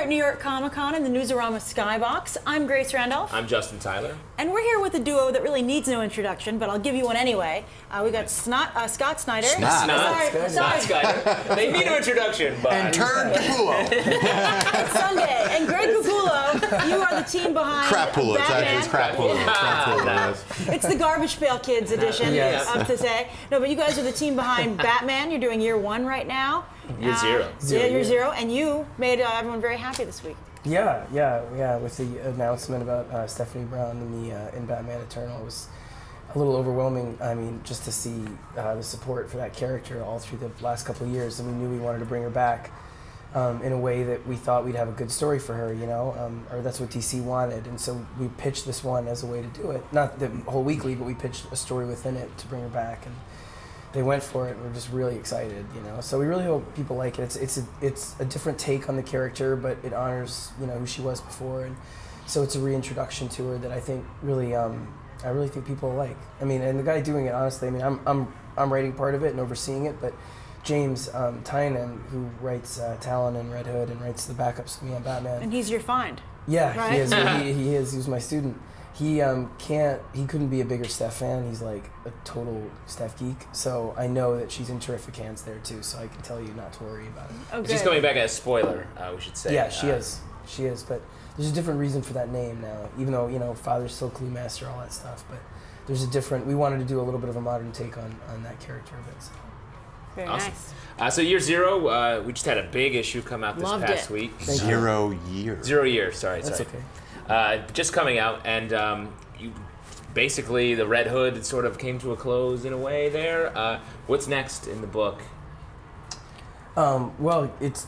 at New York Comic Con in the Newsarama Skybox. I'm Grace Randolph. I'm Justin Tyler. And we're here with a duo that really needs no introduction, but I'll give you one anyway. We got Scott Snyder. Scott Snyder. They need no introduction, but... And turn Capullo. It's Sunday. And Greg Capullo, you are the team behind Crapullo. It's Batman. actually Crapullo. It's the Garbage Pail Kids edition of today. No, but you guys are the team behind Batman. You're doing year 1 right now. Year zero. Year zero. And you made everyone very happy this week. Yeah. With the announcement about Stephanie Brown in Batman Eternal, it was a little overwhelming. I mean, just to see the support for that character all through the last couple of years, and we knew we wanted to bring her back in a way that we thought we'd have a good story for her, or that's what DC wanted, and so we pitched this one as a way to do it. Not the whole weekly, but we pitched a story within it to bring her back, and they went for it. And we're just really excited, So we really hope people like it. It's a different take on the character, but it honors who she was before, and so it's a reintroduction to her that I think really I really think people like. I mean, and the guy doing it, honestly, I mean, I'm writing part of it and overseeing it, but James Tynan, who writes Talon and Red Hood and writes the backups to me on Batman. And he's your find. Yeah, right? He is. He is. He was my student. He couldn't be a bigger Steph fan. He's like a total Steph geek. So I know that she's in terrific hands there too. So I can tell you not to worry about it. Okay. She's coming back as spoiler, we should say. Yeah, she is. She is. But there's a different reason for that name now. Even though father's still Clue Master, all that stuff. But there's a different. We wanted to do a little bit of a modern take on that character of it. So. Very awesome. nice. So year zero, we just had a big issue come out this past week. 0 years. 0 years. Sorry. That's okay. Just coming out, and you basically the Red Hood sort of came to a close in a way there. What's next in the book? Well, it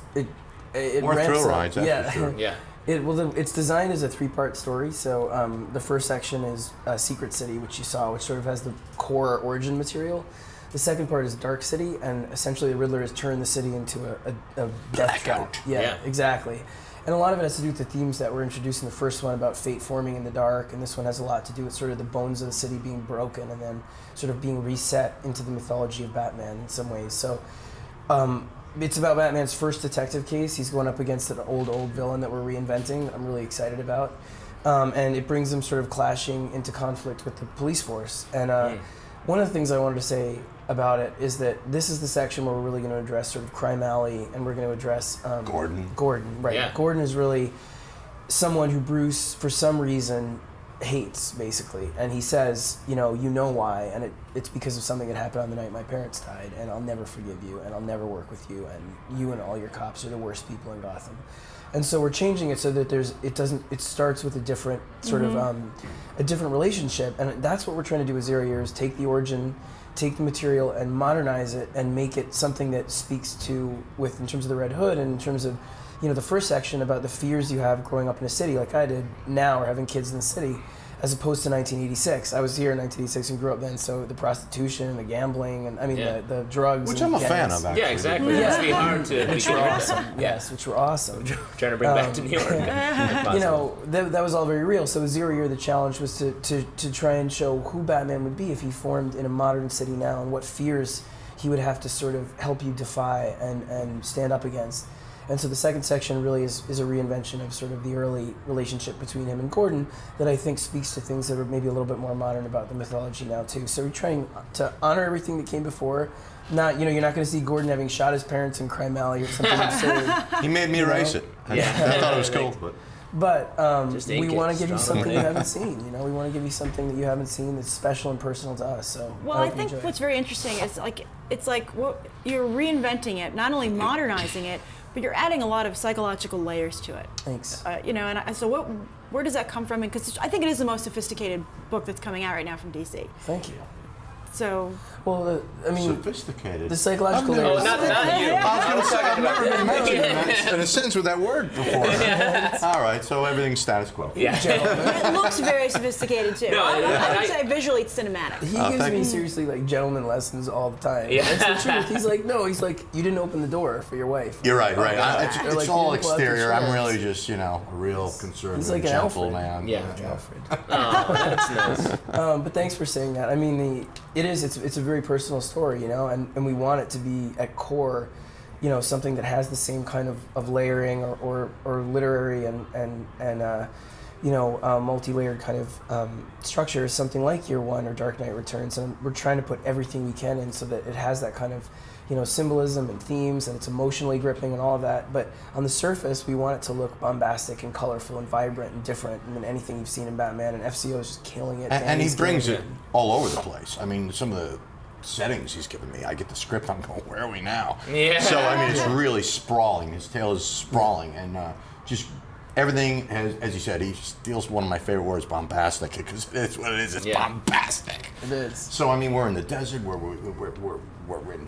More ramps thrill up. rides, that's for sure. Yeah. It's designed as a 3-part story. So the first section is Secret City, which you saw, which sort of has the core origin material. The second part is Dark City, and essentially the Riddler has turned the city into a death trap. Yeah, exactly. And a lot of it has to do with the themes that were introduced in the first one about fate forming in the dark, and this one has a lot to do with sort of the bones of the city being broken and then sort of being reset into the mythology of Batman in some ways. So it's about Batman's first detective case. He's going up against an old villain that we're reinventing. I'm really excited about. And it brings them sort of clashing into conflict with the police force. And one of the things I wanted to say about it is that this is the section where we're really going to address sort of Crime Alley, and we're going to address Gordon, right? Yeah. Gordon is really someone who Bruce, for some reason, hates, basically, and he says, you know why, and it's because of something that happened on the night my parents died, and I'll never forgive you, and I'll never work with you, and you and all your cops are the worst people in Gotham. And so we're changing it so that it starts with a different sort of a different relationship, and that's what we're trying to do with 0 years. Take the origin, take the material, and modernize it, and make it something that speaks to in terms of the Red Hood, and in terms of the first section about the fears you have growing up in a city like I did now, or having kids in the city, as opposed to 1986. I was here in 1986 and grew up then, so the prostitution, the gambling, and the drugs. Which I'm a fan of, actually. Yeah, exactly. It must be hard to... Which were awesome. Yes, which were awesome. Trying to bring back to New York. That was all very real. So 0 year, the challenge was to try and show who Batman would be if he formed in a modern city now, and what fears he would have to sort of help you defy and stand up against. And so the second section really is a reinvention of sort of the early relationship between him and Gordon that I think speaks to things that are maybe a little bit more modern about the mythology now too. So we're trying to honor everything that came before. Not, you're not going to see Gordon having shot his parents in Crime Alley or something absurd. He made me erase it. I thought it was cool. But we want to give you something you haven't seen. We want to give you something that you haven't seen that's special and personal to us. So well, I think what's very interesting is it's like you're reinventing it, not only modernizing it, but you're adding a lot of psychological layers to it. Thanks. So where does that come from? Because I think it is the most sophisticated book that's coming out right now from DC. Thank you. So. Well, sophisticated. The psychological layers. Oh, not you. I was going to say, I've never been mentioned in a sentence with that word before. All right, so everything's status quo. Yeah. It looks very sophisticated too. No, I would say visually it's cinematic. He gives me seriously gentleman lessons all the time. Yeah. That's the truth. He's like, you didn't open the door for your wife. You're right. It's all exterior. I'm really really just, a real conservative, He's like an gentle Alfred. man. Yeah. Alfred. Oh, that's nice. But thanks for saying that. I mean, it's a very personal story, and we want it to be at core something that has the same kind of layering or literary and multi-layered kind of structure as something like Year One or Dark Knight Returns, and we're trying to put everything we can in so that it has that kind of symbolism and themes, and it's emotionally gripping and all of that. But on the surface, we want it to look bombastic and colorful and vibrant and different than anything you've seen in Batman. And FCO is just killing it. And he brings it all over the place. I mean, some of the settings he's given me, I get the script, I'm going, where are we now? Yeah. So I mean, it's really sprawling. His tale is sprawling, and just everything, as he said, he steals one of my favorite words, bombastic, because it's what it is. It's bombastic. It is. So I mean, we're in the desert. We're in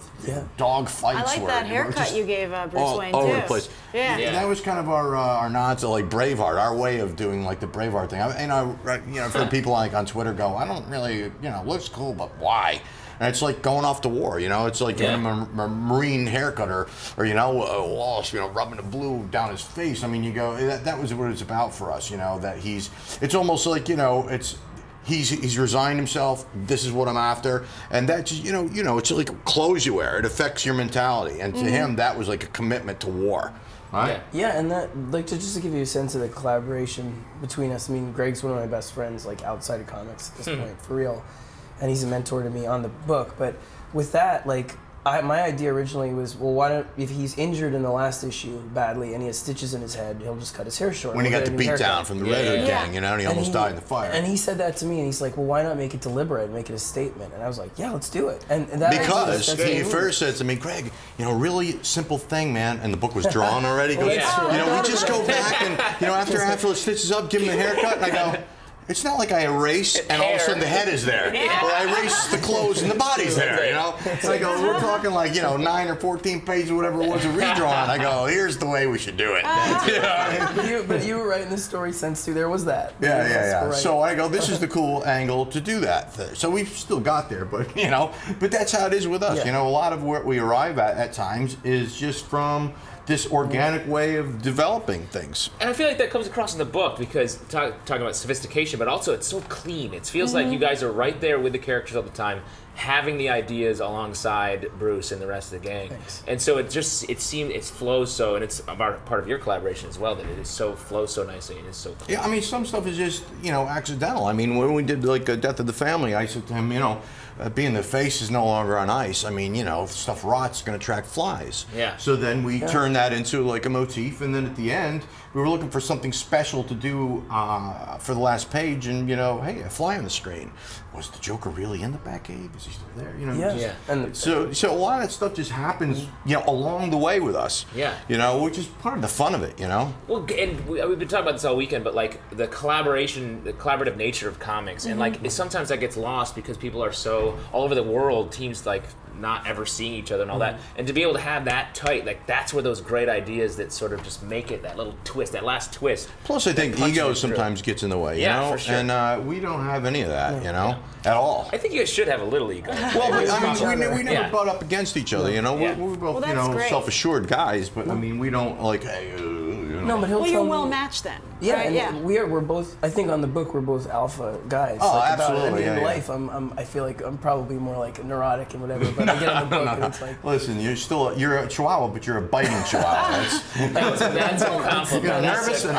dog fights. I like that haircut you gave Bruce Wayne all too. over the place. Yeah. That was kind of our nod to like Braveheart, our way of doing like the Braveheart thing. I've heard people like on Twitter go, I don't really, looks cool, but why? And it's like going off to war, It's like giving him a Marine haircut or Wallace, rubbing the blue down his face. I mean, you go, that was what it's about for us, that it's almost like, he's resigned himself. This is what I'm after, and that just, it's like clothes you wear. It affects your mentality, and to him, that was like a commitment to war. Right? Yeah, and that, like, just to give you a sense of the collaboration between us. I mean, Greg's one of my best friends, like outside of comics at this point, for real. And he's a mentor to me on the book. But with that, like, my idea originally was, well, why don't, if he's injured in the last issue badly and he has stitches in his head, he'll just cut his hair short. When he got the beat down from the Red Hood gang, and he almost died in the fire. And he said that to me, and he's like, well, why not make it deliberate, make it a statement? And I was like, yeah, let's do it. And that because he first said to me, Greg, really simple thing, man. And the book was drawn already. He goes, we just go back and, after the stitches up, give him the haircut. And I go, it's not like I erase and all of a sudden the head is there. Or I erase the clothes and the body's there, It's like, we're talking like, 9 or 14 pages or whatever it was of redrawn. I go, here's the way we should do it. But you were right in the story sense too. There was that. Yeah. Right. So I go, this is the cool angle to do that. So we've still got there, but, but that's how it is with us. Yeah. A lot of where we arrive at times is just from this organic way of developing things. And I feel like that comes across in the book because talking about sophistication, but also it's so clean. It feels like you guys are right there with the characters all the time, having the ideas alongside Bruce and the rest of the gang. Thanks. And so it flows so, and it's part of your collaboration as well, that it is flows so nicely and is so clean. Yeah, I mean, some stuff is just, accidental. I mean, when we did like Death of the Family, I said to him, being the face is no longer on ice. I mean, stuff rots, going to attract flies. Yeah. So then we turned that into like a motif, and then at the end, we were looking for something special to do for the last page, and hey, a fly on the screen. Was the Joker really in the Batcave? Is he still there? And So a lot of that stuff just happens, along the way with us. Yeah. Which is part of the fun of it. Well, and we've been talking about this all weekend, but like the collaborative nature of comics, and like sometimes that gets lost because people are so all over the world, teams like not ever seeing each other and all that, and to be able to have that tight, like that's where those great ideas that sort of just make it that little twist, that last twist. Plus, I think ego sometimes gets in the way, for sure. And we don't have any of that, at all. I think you guys should have a little ego. Well, I mean, we never butt up against each other, We're both, great. self-assured guys, but I mean, we don't like, hey, No, but he'll Well, tell you're me, well matched then. Yeah, right? and we're both. I think on the book we're both alpha guys. Oh, like absolutely. In life, I feel like I'm probably more like neurotic and whatever. But I get on the book and it's like. Listen, you're a Chihuahua, but you're a biting Chihuahua. That's a compliment. Nervous and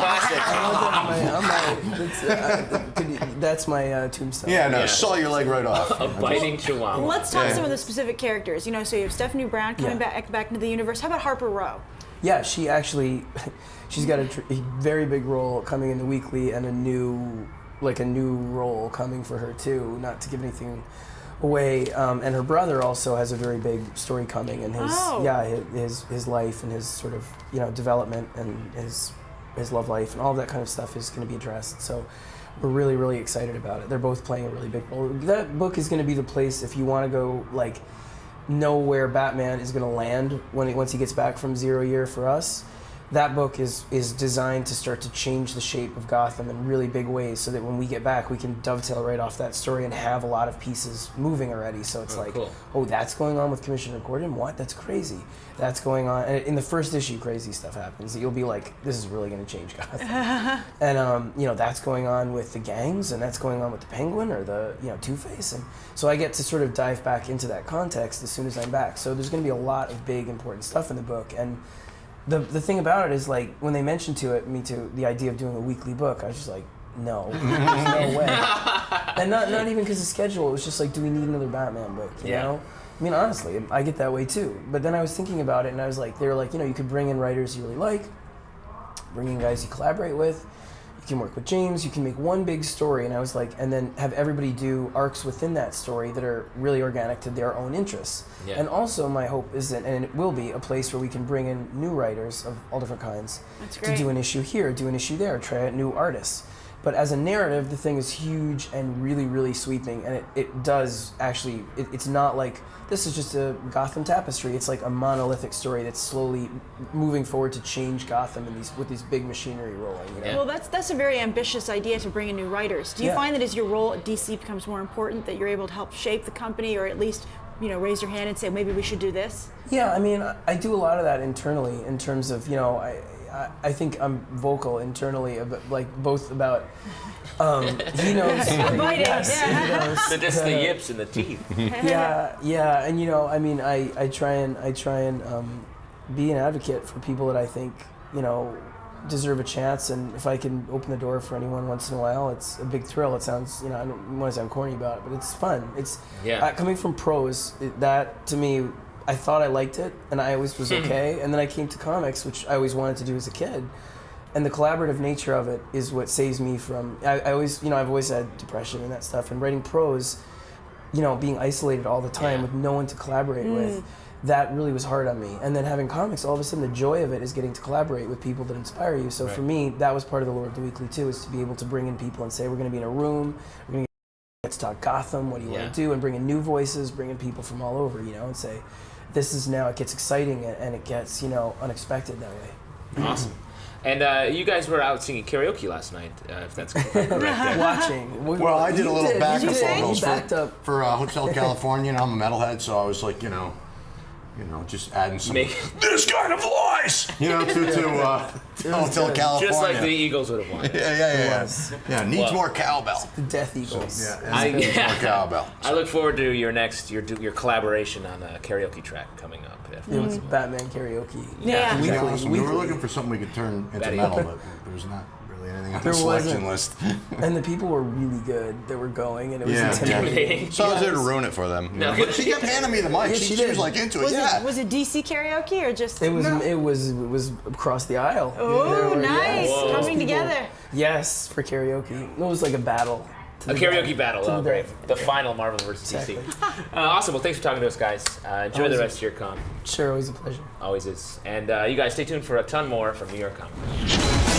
That's my tombstone. Yeah, no, saw your leg right off. A biting Chihuahua. Let's talk some of the specific characters. So you have Stephanie Brown coming back into the universe. How about Harper Row? Yeah, she's got a very big role coming in the weekly, and a new role coming for her too. Not to give anything away, and her brother also has a very big story coming, and his life and his sort of development and his love life and all of that kind of stuff is going to be addressed. So we're really, really excited about it. They're both playing a really big role. That book is going to be the place if you want to go know where Batman is going to land once he gets back from 0 year for us. that book is designed to start to change the shape of Gotham in really big ways, so that when we get back, we can dovetail right off that story and have a lot of pieces moving already. So it's cool. oh, that's going on with Commissioner Gordon? What? That's crazy. That's going on. And in the first issue, crazy stuff happens. You'll be like, this is really going to change Gotham. And, that's going on with the gangs, and that's going on with the Penguin or the, Two-Face. And so I get to sort of dive back into that context as soon as I'm back. So there's going to be a lot of big, important stuff in the book. And the thing about it is, like, when they mentioned the idea of doing a weekly book, I was just like, no, there's no way. And not even because of schedule. It was just like, do we need another Batman book? You know? I mean, honestly, I get that way too. But then I was thinking about it, and I was like, they were like, you could bring in writers you really like, bring in guys you collaborate with. You can work with James. You can make one big story, and I was like, and then have everybody do arcs within that story that are really organic to their own interests. Yeah. And also, my hope is that, and it will be, a place where we can bring in new writers of all different kinds to do an issue here, do an issue there, try out new artists. But as a narrative, the thing is huge and really, really sweeping, and it does actually. It's not like this is just a Gotham tapestry. It's like a monolithic story that's slowly moving forward to change Gotham with these big machinery rolling. Well, that's a very ambitious idea to bring in new writers. Do you find that as your role at DC becomes more important, that you're able to help shape the company, or at least raise your hand and say maybe we should do this? Yeah, I mean, I do a lot of that internally in terms of I think I'm vocal internally, both about he knows. They're just the yips and the teeth. yeah, and I mean, I try and be an advocate for people that I think deserve a chance, and if I can open the door for anyone once in a while, it's a big thrill. It sounds I don't want to sound corny about it, but it's fun. It's coming from prose. That to me, I thought I liked it, and I always was okay. And then I came to comics, which I always wanted to do as a kid. And the collaborative nature of it is what saves me from. I always, I've always had depression and that stuff. And writing prose, being isolated all the time with no one to collaborate with, that really was hard on me. And then having comics, all of a sudden the joy of it is getting to collaborate with people that inspire you. So for me, that was part of the lure of the weekly too, is to be able to bring in people and say, we're going to be in a room, we're going to let's talk Gotham. What do you want to do? And bring in new voices, bring in people from all over, and say. This is now, it gets exciting and it gets, unexpected that way. Awesome. And you guys were out singing karaoke last night, if that's correct. Watching. Well, I did a little backup vocals for Hotel California, and I'm a metalhead, so I was like, just adding some this kind of voice, to Hotel California. Just like the Eagles would have wanted. Yeah, needs more cowbell. The Death Eagles. So, needs more cowbell. I look forward to your next, your collaboration on a karaoke track coming up. It was Batman karaoke. Yeah. We were looking for something we could turn into metal, but there was not really anything on the selection list. And the people were really good that were going, and it was intimidating. So I was there to ruin it for them. But she kept handing me the mic. She was like into it. Was it DC karaoke or just? It was across the aisle. Oh, nice! Coming together. Yes, for karaoke. It was like a battle. A karaoke battle. Oh, great. The final Marvel vs. DC. Awesome. Well, thanks for talking to us, guys. Enjoy the rest of your con. Sure, always a pleasure. Always is. And you guys stay tuned for a ton more from New York Comic Con.